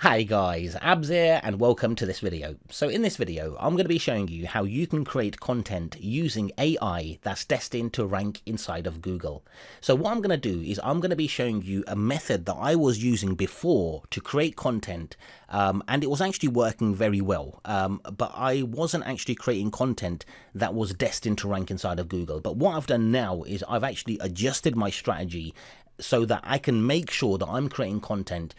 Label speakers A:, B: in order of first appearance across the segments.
A: Hi guys, Abs here and welcome to this video. So in this video, I'm going to be showing you how you can create content using AI that's destined to rank inside of Google. So what I'm going to do is I'm going to be showing you a method that I was using before to create content and it was actually working very well. But I wasn't actually creating content that was destined to rank inside of Google. But what I've done now is I've actually adjusted my strategy so that I can make sure that I'm creating content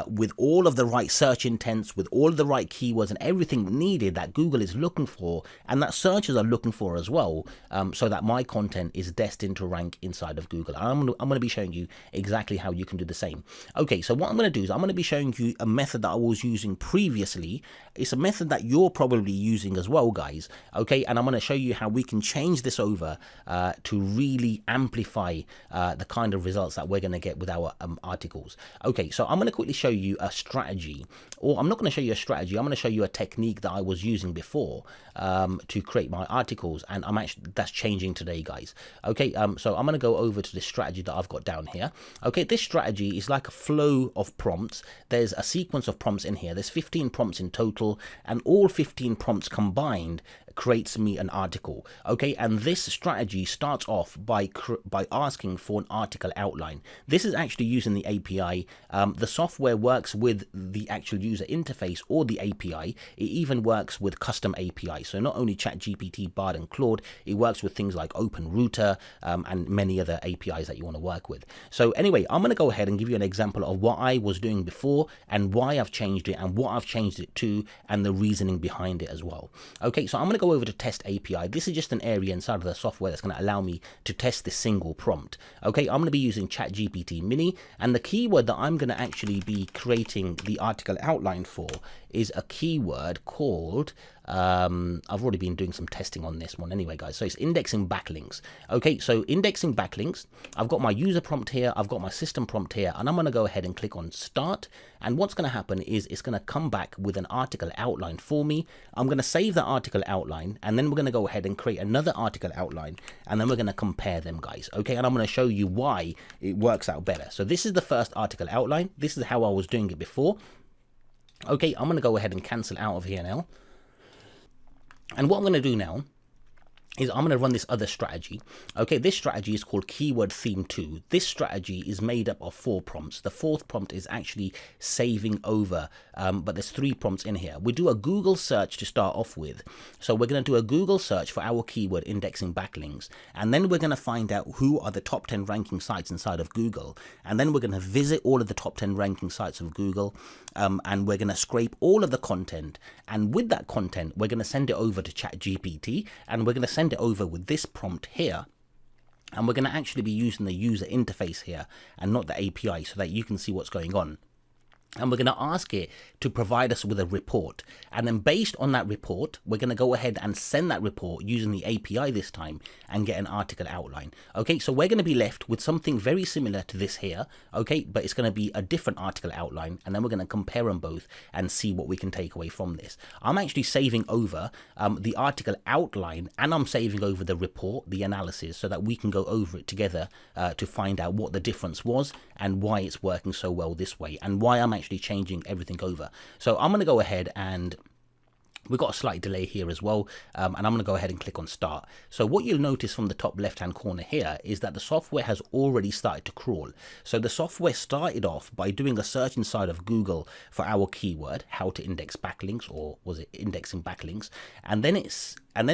A: with all of the right search intents, with all of the right keywords and everything needed that Google is looking for and that searchers are looking for as well, so that my content is destined to rank inside of Google. I'm going to be showing you exactly how you can do the same. Okay, so what I'm going to do is I'm going to be showing you a method that I was using previously. It's a method that you're probably using as well, guys. Okay, and I'm going to show you how we can change this over to really amplify the kind of results that we're going to get with our articles. Okay, so I'm going to quickly show you a strategy, or I'm not going to show you a strategy, I'm going to show you a technique that I was using before to create my articles, and that's changing today, guys. Okay, so I'm going to go over to this strategy that I've got down here. Okay, this strategy is like a flow of prompts. There's a sequence of prompts in here. There's 15 prompts in total, and all 15 prompts combined creates me an article. Okay, and this strategy starts off by asking for an article outline. This is actually using the API. The software works with the actual user interface or the API. It even works with custom API. So not only ChatGPT, Bard, and Claude, it works with things like OpenRouter and many other APIs that you want to work with. So anyway, I'm going to go ahead and give you an example of what I was doing before and why I've changed it and what I've changed it to and the reasoning behind it as well. Okay, so I'm going to go over to test API. This is just an area inside of the software that's going to allow me to test this single prompt. Okay, I'm going to be using ChatGPT Mini, and the keyword that I'm going to actually be creating the article outline for is a keyword called I've already been doing some testing on this one anyway, guys. So it's indexing backlinks. Okay, so indexing backlinks, I've got my user prompt here, I've got my system prompt here, and I'm going to go ahead and click on start. And what's going to happen is it's going to come back with an article outline for me. I'm going to save that article outline, and then we're going to go ahead and create another article outline, and then we're going to compare them, guys. Okay, and I'm going to show you why it works out better. So this is the first article outline. This is how I was doing it before. Okay, I'm going to go ahead and cancel out of here now. And what I'm going to do now is I'm going to run this other strategy. Okay, this strategy is called Keyword Theme 2. This strategy is made up of 4 prompts. The 4th prompt is actually saving over, but there's 3 prompts in here. We do a Google search to start off with. So we're going to do a Google search for our keyword indexing backlinks, and then we're going to find out who are the top 10 ranking sites inside of Google, and then we're going to visit all of the top 10 ranking sites of Google, and we're going to scrape all of the content, and with that content we're going to send it over to ChatGPT, and we're going to send it over with this prompt here, and we're going to actually be using the user interface here and not the API so that you can see what's going on. And we're going to ask it to provide us with a report. And then based on that report, we're going to go ahead and send that report using the API this time and get an article outline. Okay, so we're going to be left with something very similar to this here. Okay, but it's going to be a different article outline. And then we're going to compare them both and see what we can take away from this. I'm actually saving over the article outline, and I'm saving over the report, the analysis, so that we can go over it together to find out what the difference was and why it's working so well this way and why I'm actually changing everything over. So I'm going to go ahead, and we've got a slight delay here as well, and I'm going to go ahead and click on start. So what you'll notice from the top left hand corner here is that the software has already started to crawl. So the software started off by doing a search inside of Google for our keyword, how to index backlinks, or was it indexing backlinks, and then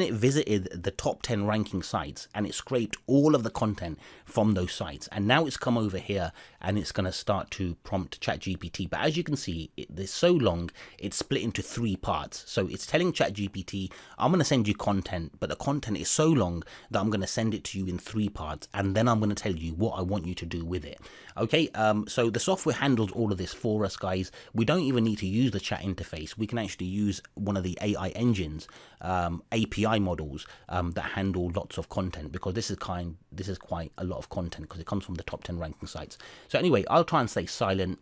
A: it visited the top 10 ranking sites, and it scraped all of the content from those sites. And now it's come over here and it's going to start to prompt ChatGPT. But as you can see, it's so long, it's split into 3 parts. So it's telling ChatGPT, I'm going to send you content, but the content is so long that I'm going to send it to you in 3 parts. And then I'm going to tell you what I want you to do with it. Okay, so the software handles all of this for us, guys. We don't even need to use the chat interface. We can actually use one of the AI engines, API models that handle lots of content, because this is quite a lot of content because it comes from the top 10 ranking sites. So anyway, I'll try and stay silent.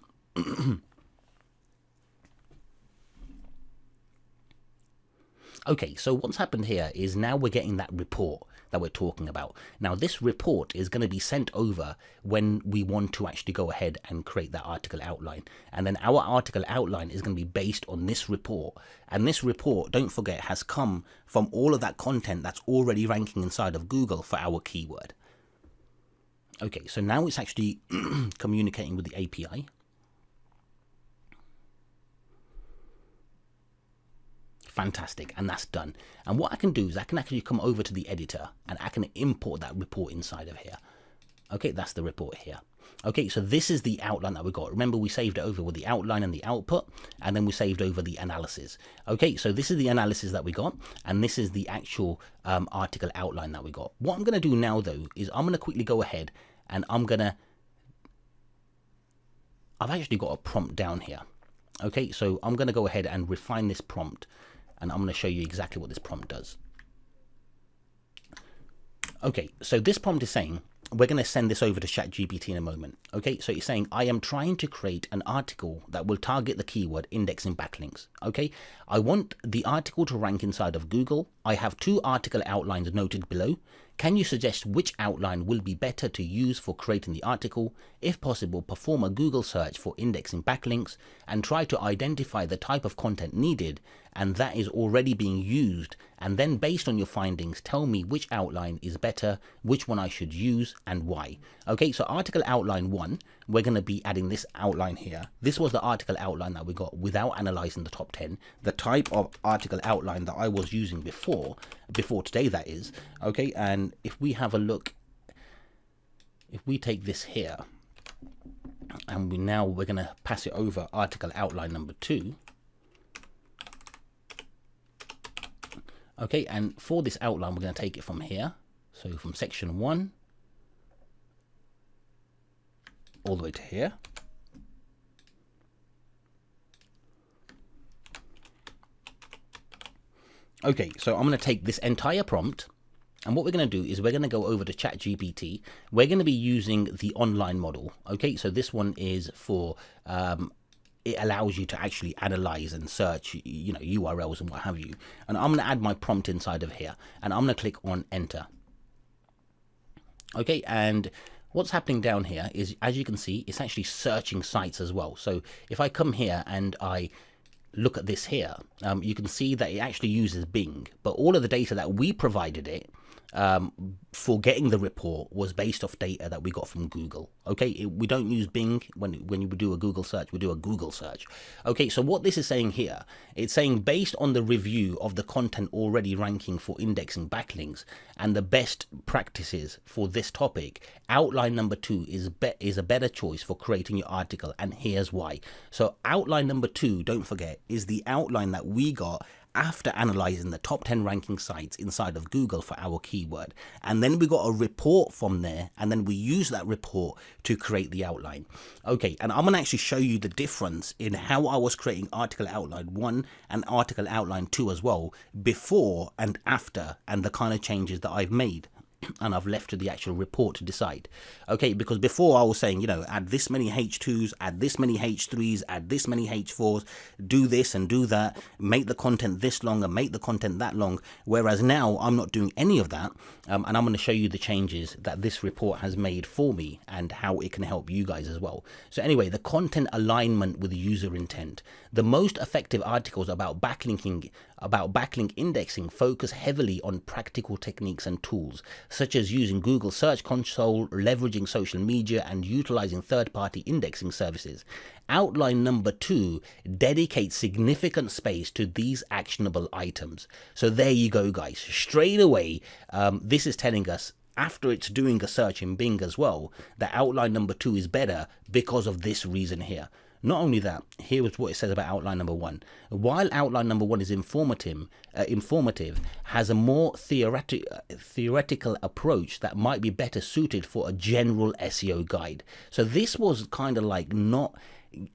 A: Okay, so what's happened here is now we're getting that report. that we're talking about. Now, this report is going to be sent over when we want to actually go ahead and create that article outline. And then our article outline is going to be based on this report. And this report, don't forget, has come from all of that content that's already ranking inside of Google for our keyword. Okay, so now it's actually communicating with the API. Fantastic, and that's done. And what I can do is I can actually come over to the editor and I can import that report inside of here. Okay, that's the report here. Okay, so this is the outline that we got. Remember, we saved it over with the outline and the output, and then we saved over the analysis. Okay, so this is the analysis that we got, and this is the actual article outline that we got. What I'm going to do now, though, is I'm going to quickly go ahead and I've actually got a prompt down here. Okay, so I'm going to go ahead and refine this prompt, and I'm going to show you exactly what this prompt does. Okay, so this prompt is saying, we're going to send this over to ChatGPT in a moment. Okay, so it's saying, I am trying to create an article that will target the keyword indexing backlinks. Okay, I want the article to rank inside of Google. I have 2 article outlines noted below. Can you suggest which outline will be better to use for creating the article? If possible, perform a Google search for indexing backlinks and try to identify the type of content needed and that is already being used, and then based on your findings, tell me which outline is better, which one I should use and why. Okay, so article outline 1, we're going to be adding this outline here. This was the article outline that we got without analyzing the top 10, the type of article outline that I was using before today, that is. Okay, and if we have a look, if we take this here and we're going to pass it over article outline number 2. Okay, and for this outline, we're going to take it from here. So from section 1 all the way to here. Okay, so I'm going to take this entire prompt, and what we're going to do is we're going to go over to ChatGPT. We're going to be using the online model. Okay, so this one is for it allows you to actually analyze and search, you know, URLs and what have you. And I'm going to add my prompt inside of here, and I'm going to click on enter. Okay, and what's happening down here is, as you can see, it's actually searching sites as well. So if I come here and I look at this here, you can see that it actually uses Bing, but all of the data that we provided it for getting the report was based off data that we got from Google. Okay, we don't use Bing when you do a Google search, we do a Google search. Okay, so what this is saying here, it's saying based on the review of the content already ranking for indexing backlinks and the best practices for this topic, outline number 2 is a better choice for creating your article, and here's why. So outline number 2, don't forget, is the outline that we got after analyzing the top 10 ranking sites inside of Google for our keyword. And then we got a report from there, and then we use that report to create the outline. Okay, and I'm going to actually show you the difference in how I was creating article outline 1 and article outline 2 as well, before and after, and the kind of changes that I've made. And I've left to the actual report to decide. Okay, because before I was saying, you know, add this many H2s, add this many H3s, add this many H4s, do this and do that, make the content this long and make the content that long. Whereas now I'm not doing any of that. And I'm going to show you the changes that this report has made for me and how it can help you guys as well. So anyway, the content alignment with user intent. The most effective articles about backlink indexing focus heavily on practical techniques and tools, such as using Google Search Console, leveraging social media, and utilizing third-party indexing services. Outline number 2 dedicates significant space to these actionable items. So there you go, guys. Straight away, this is telling us, after it's doing a search in Bing as well, that outline number 2 is better because of this reason here. Not only that, here is what it says about outline number 1. While outline number 1 is informative, has a more theoretical approach that might be better suited for a general SEO guide. So this was kind of like not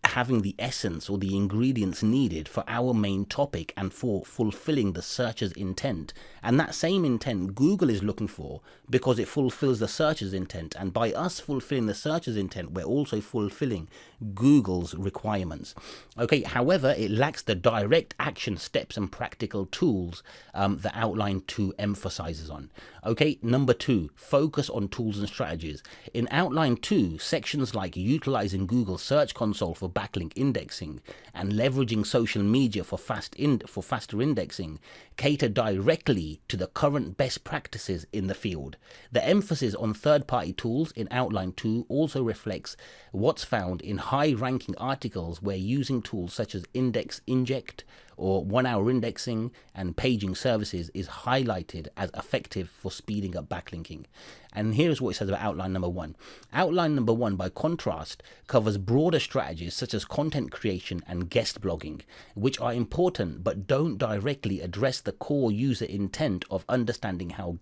A: having the essence or the ingredients needed for our main topic and for fulfilling the searcher's intent. And that same intent Google is looking for, because it fulfills the searcher's intent. And by us fulfilling the searcher's intent, we're also fulfilling Google's requirements. Okay, however, it lacks the direct action steps and practical tools that Outline 2 emphasizes on. Okay, number 2, focus on tools and strategies. In Outline 2, sections like utilizing Google Search Console for backlink indexing and leveraging social media for faster indexing cater directly to the current best practices in the field. The emphasis on third-party tools in Outline 2 also reflects what's found in high-ranking articles where using tools such as index inject or 1-hour indexing and paging services is highlighted as effective for speeding up backlinking. And here's what it says about Outline number 1. Outline number 1, by contrast, covers broader strategies such as content creation and guest blogging, which are important but don't directly address the core user intent of understanding how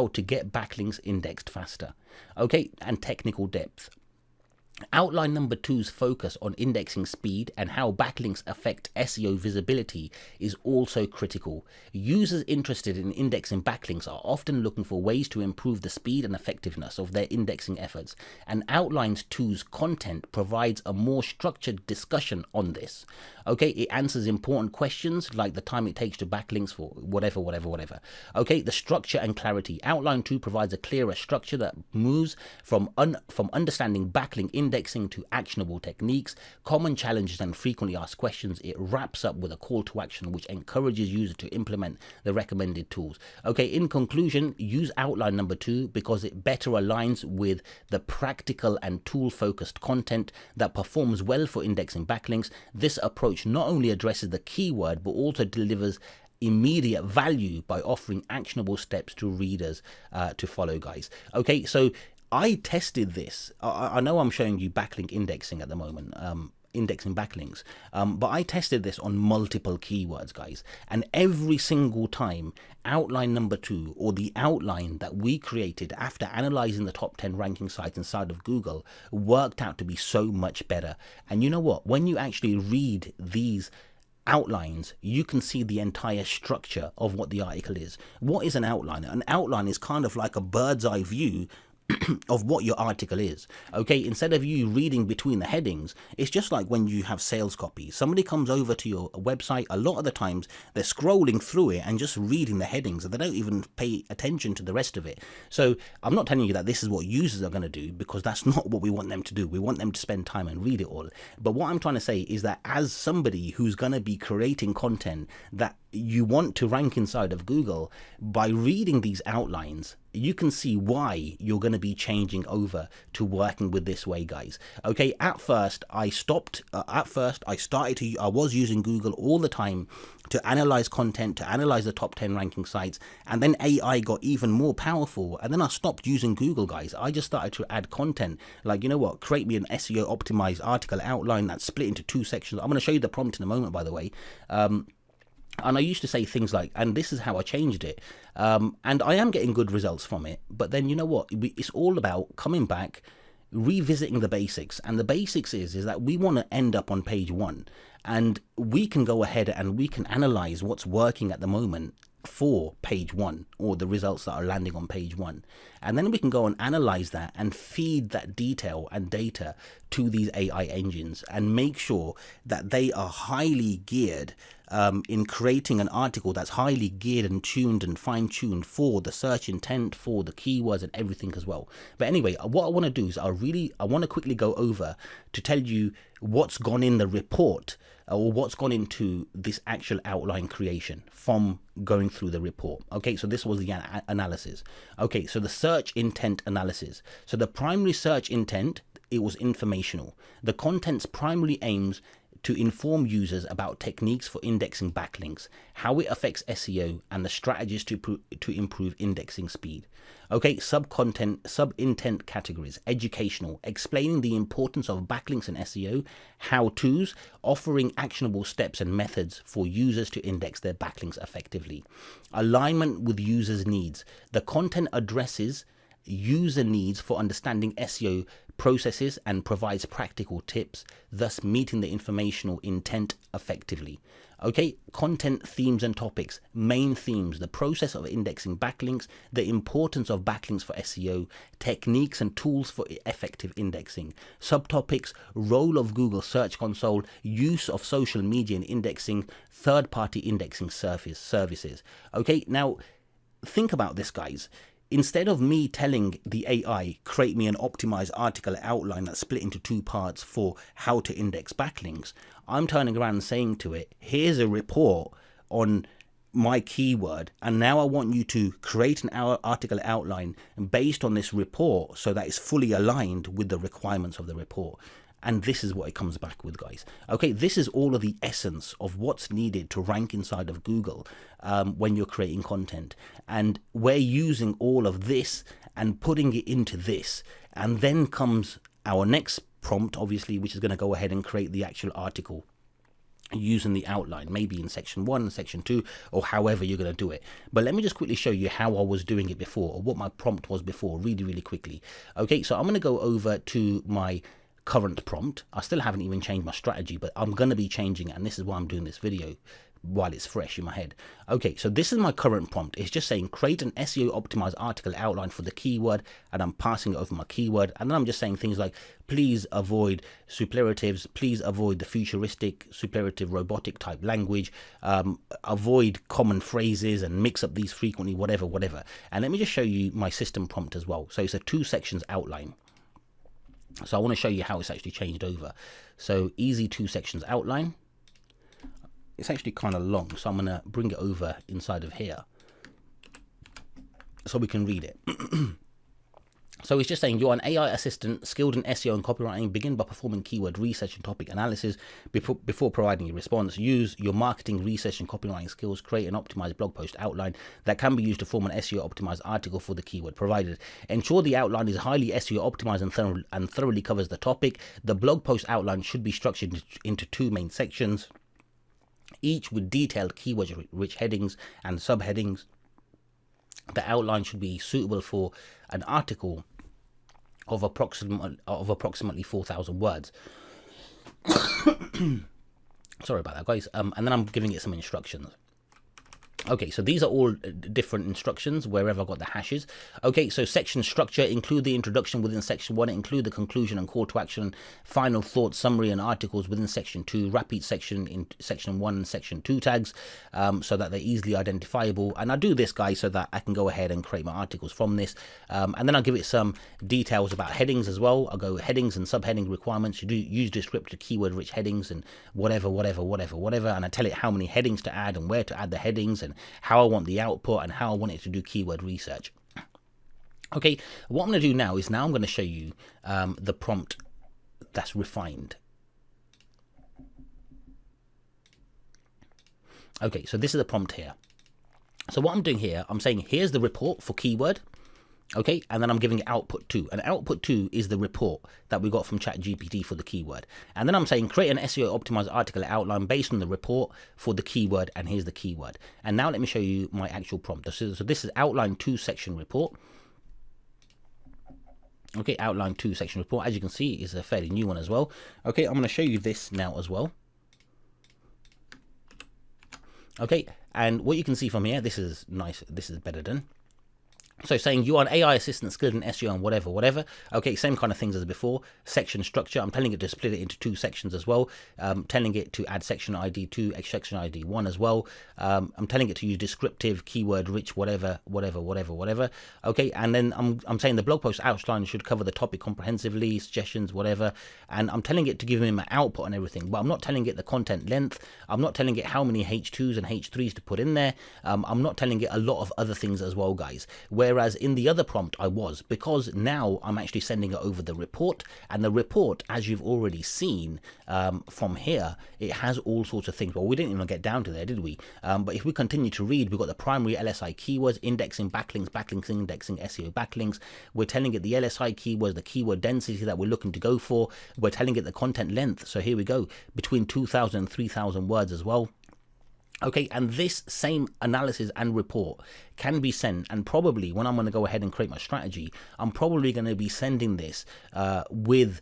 A: to get backlinks indexed faster. Okay, and technical depth. Outline number 2's focus on indexing speed and how backlinks affect SEO visibility is also critical. Users interested in indexing backlinks are often looking for ways to improve the speed and effectiveness of their indexing efforts, and Outline 2's content provides a more structured discussion on this. Okay, it answers important questions like the time it takes to backlinks for whatever. Okay, the structure and clarity. Outline 2 provides a clearer structure that moves from understanding backlink indexing to actionable techniques, common challenges and frequently asked questions. It wraps up with a call to action which encourages users to implement the recommended tools. Okay, in conclusion, use Outline number 2 because it better aligns with the practical and tool-focused content that performs well for indexing backlinks. This approach not only addresses the keyword but also delivers immediate value by offering actionable steps to readers to follow, guys. Okay, so I tested this. I know I'm showing you backlink indexing at the moment, indexing backlinks, but I tested this on multiple keywords, guys, and every single time Outline number 2, or the outline that we created after analyzing the top 10 ranking sites inside of Google, worked out to be so much better. And you know what, when you actually read these outlines, you can see the entire structure of what the article is. What is an outline? An outline is kind of like a bird's eye view of what your article is. Okay, instead of you reading between the headings, it's just like when you have sales copy. Somebody comes over to your website, a lot of the times they're scrolling through it and just reading the headings, and they don't even pay attention to the rest of it. So I'm not telling you that this is what users are going to do, because that's not what we want them to do. We want them to spend time and read it all. But what I'm trying to say is that as somebody who's going to be creating content that you want to rank inside of Google, by reading these outlines, you can see why you're going to be changing over to working with this way, guys. Okay, at first I was using Google all the time to analyze content, to analyze the top 10 ranking sites, and then AI got even more powerful, and then I stopped using Google, guys. I just started to add content like, you know what, create me an SEO optimized article outline that's split into 2 sections. I'm going to show you the prompt in a moment, by the way. And I used to say things like, and this is how I changed it. And I am getting good results from it. But then, you know what? It's all about coming back, revisiting the basics. And the basics is that we want to end up on page 1. And we can go ahead and we can analyze what's working at the moment for page 1, or the results that are landing on page 1. And then we can go and analyze that and feed that detail and data to these AI engines and make sure that they are highly geared in creating an article that's highly geared and tuned and fine-tuned for the search intent, for the keywords and everything as well. But anyway, what I want to do is I want to quickly go over to tell you what's gone in the report, or what's gone into this actual outline creation from going through the report. Okay, so this was the analysis. Okay, so the search intent analysis. So the primary search intent, it was informational. The content's primarily aims to inform users about techniques for indexing backlinks, how it affects SEO, and the strategies to improve indexing speed. Okay, sub-intent categories: educational, explaining the importance of backlinks in SEO; how-tos, offering actionable steps and methods for users to index their backlinks effectively; alignment with users' needs. The content addresses user needs for understanding SEO processes and provides practical tips, thus meeting the informational intent effectively. Okay, content, themes and topics, main themes, the process of indexing backlinks, the importance of backlinks for SEO, techniques and tools for effective indexing, subtopics, role of Google Search Console, use of social media in indexing, third-party indexing services. Okay, now think about this, guys. Instead of me telling the AI, create me an optimized article outline that's split into 2 parts for how to index backlinks, I'm turning around and saying to it, here's a report on my keyword, and now I want you to create an article outline based on this report so that it's fully aligned with the requirements of the report. And this is what it comes back with, guys. Okay, this is all of the essence of what's needed to rank inside of Google when you're creating content. And we're using all of this and putting it into this. And then comes our next prompt, obviously, which is going to go ahead and create the actual article using the outline, maybe in section 1, section 2, or however you're going to do it. But let me just quickly show you how I was doing it before, or what my prompt was before, really quickly. Okay, so I'm going to go over to my current prompt. I still haven't even changed my strategy, but I'm going to be changing it, and this is why I'm doing this video while it's fresh in my head. Okay, so this is my current prompt. It's just saying create an SEO optimized article outline for the keyword, and I'm passing it over my keyword, and then I'm just saying things like please avoid superlatives, please avoid the futuristic, superlative, robotic type language, avoid common phrases and mix up these frequently, whatever. And let me just show you my system prompt as well. So it's a 2 sections outline. So I want to show you how it's actually changed over. So easy 2 sections outline. It's actually kind of long, so I'm going to bring it over inside of here so we can read it. So it's just saying you're an AI assistant skilled in SEO and copywriting. Begin by performing keyword research and topic analysis before providing a response. Use your marketing, research and copywriting skills. Create an optimized blog post outline that can be used to form an SEO optimized article for the keyword provided. Ensure the outline is highly SEO optimized and thoroughly covers the topic. The blog post outline should be structured into 2 main sections, each with detailed keyword-rich headings and subheadings. The outline should be suitable for an article of approximately 4,000 words. Sorry about that, guys. And then I'm giving it some instructions. Okay, so these are all different instructions wherever I got the hashes. Okay, so section structure: include the introduction within section 1, include the conclusion and call to action, final thoughts, summary and articles within section 2, wrap each section in section 1 and section 2 tags so that they're easily identifiable. And I do this, guys, so that I can go ahead and create my articles from this. And then I'll give it some details about headings as well. I'll go headings and subheading requirements. You do use descriptive keyword rich headings and whatever. And I tell it how many headings to add and where to add the headings and how I want the output and how I want it to do keyword research. Okay, what I'm going to do now is I'm going to show you the prompt that's refined. Okay, so this is the prompt here. So what I'm doing here, I'm saying here's the report for keyword. Okay, and then I'm giving output 2, and output 2 is the report that we got from ChatGPT for the keyword. And then I'm saying create an SEO optimized article outline based on the report for the keyword, and here's the keyword. And now let me show you my actual prompt. So this is outline 2 section report. Okay, outline 2 section report. As you can see, is a fairly new one as well. Okay, I'm going to show you this now as well. Okay, and what you can see from here, this is nice. This is better done. So saying you are an AI assistant skilled in SEO and whatever. Okay, same kind of things as before. Section structure, I'm telling it to split it into 2 sections as well. Telling it to add section ID 2, section ID 1 as well. I'm telling it to use descriptive, keyword rich, whatever. Okay, and then I'm saying the blog post outline should cover the topic comprehensively, suggestions, whatever. And I'm telling it to give me my output and everything, but I'm not telling it the content length. I'm not telling it how many H2s and H3s to put in there. I'm not telling it a lot of other things as well, guys. Whereas in the other prompt I was, because now I'm actually sending it over the report, and the report, as you've already seen from here, it has all sorts of things. Well, we didn't even get down to there, did we? But if we continue to read, we've got the primary LSI keywords, indexing, backlinks, indexing, SEO backlinks. We're telling it the LSI keywords, the keyword density that we're looking to go for. We're telling it the content length. So here we go, between 2,000 and 3,000 words as well. Okay, and this same analysis and report can be sent, and probably when I'm going to go ahead and create my strategy, I'm probably going to be sending this with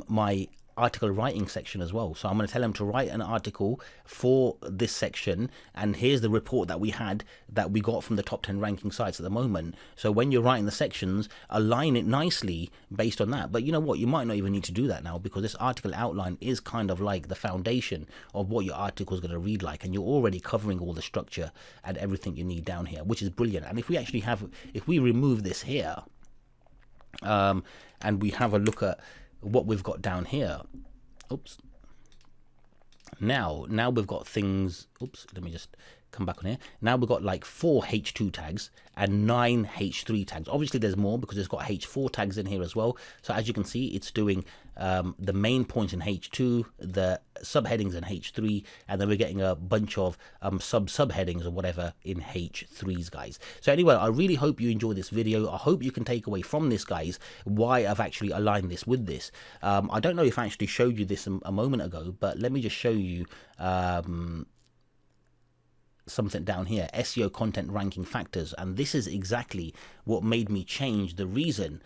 A: my article writing section as well. So I'm going to tell them to write an article for this section, and here's the report that we got from the top 10 ranking sites at the moment. So when you're writing the sections, align it nicely based on that. But you know what, you might not even need to do that now, because this article outline is kind of like the foundation of what your article is going to read like, and you're already covering all the structure and everything you need down here, which is brilliant. And if we remove this here, and we have a look at what we've got down here. Oops. Now we've got things. Oops. Let me just come back on here. Now we've got like 4 H2 tags and 9 H3 tags. Obviously there's more because it's got H4 tags in here as well. So as you can see, it's doing the main points in H2, the subheadings in H3, and then we're getting a bunch of subheadings or whatever in H3s, guys. So anyway, I really hope you enjoy this video. I hope you can take away from this, guys, why I've actually aligned this with this. I don't know if I actually showed you this a moment ago, but let me just show you something down here, SEO content ranking factors, and this is exactly what made me change the reason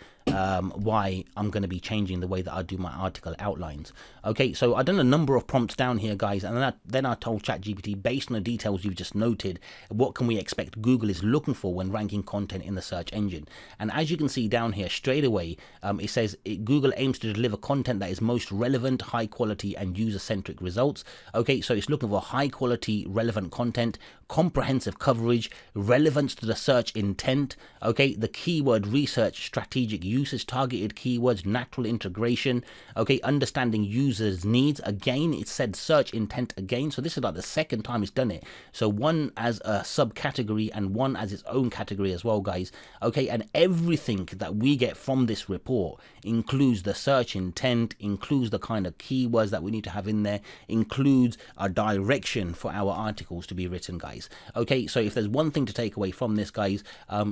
A: why I'm going to be changing the way that I do my article outlines. Okay, so I've done a number of prompts down here, guys, and then I told ChatGPT, based on the details you've just noted, what can we expect Google is looking for when ranking content in the search engine. And as you can see down here, straight away, it says Google aims to deliver content that is most relevant, high quality, and user-centric results. Okay, so it's looking for high quality, relevant content, comprehensive coverage, relevance to the search intent, okay, the keyword research, strategic uses, targeted keywords, natural integration, okay, understanding users' needs. Again, it said search intent again, so this is like the second time it's done it. So one as a subcategory and one as its own category as well, guys. Okay, and everything that we get from this report includes the search intent, includes the kind of keywords that we need to have in there, includes a direction for our articles to be written, guys. Okay, so if there's one thing to take away from this, guys,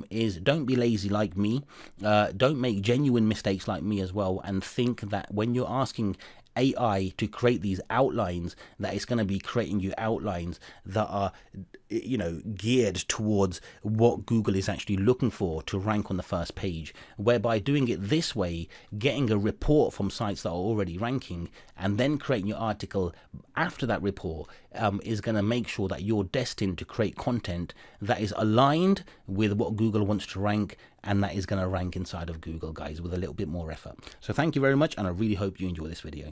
A: is don't be lazy like me, don't make genuine mistakes like me as well, and think that when you're asking AI to create these outlines, that it's going to be creating you outlines that are, you know, geared towards what Google is actually looking for to rank on the first page. Whereby doing it this way, getting a report from sites that are already ranking, and then creating your article after that report is going to make sure that you're destined to create content that is aligned with what Google wants to rank, and that is going to rank inside of Google, guys, with a little bit more effort. So thank you very much, and I really hope you enjoy this video.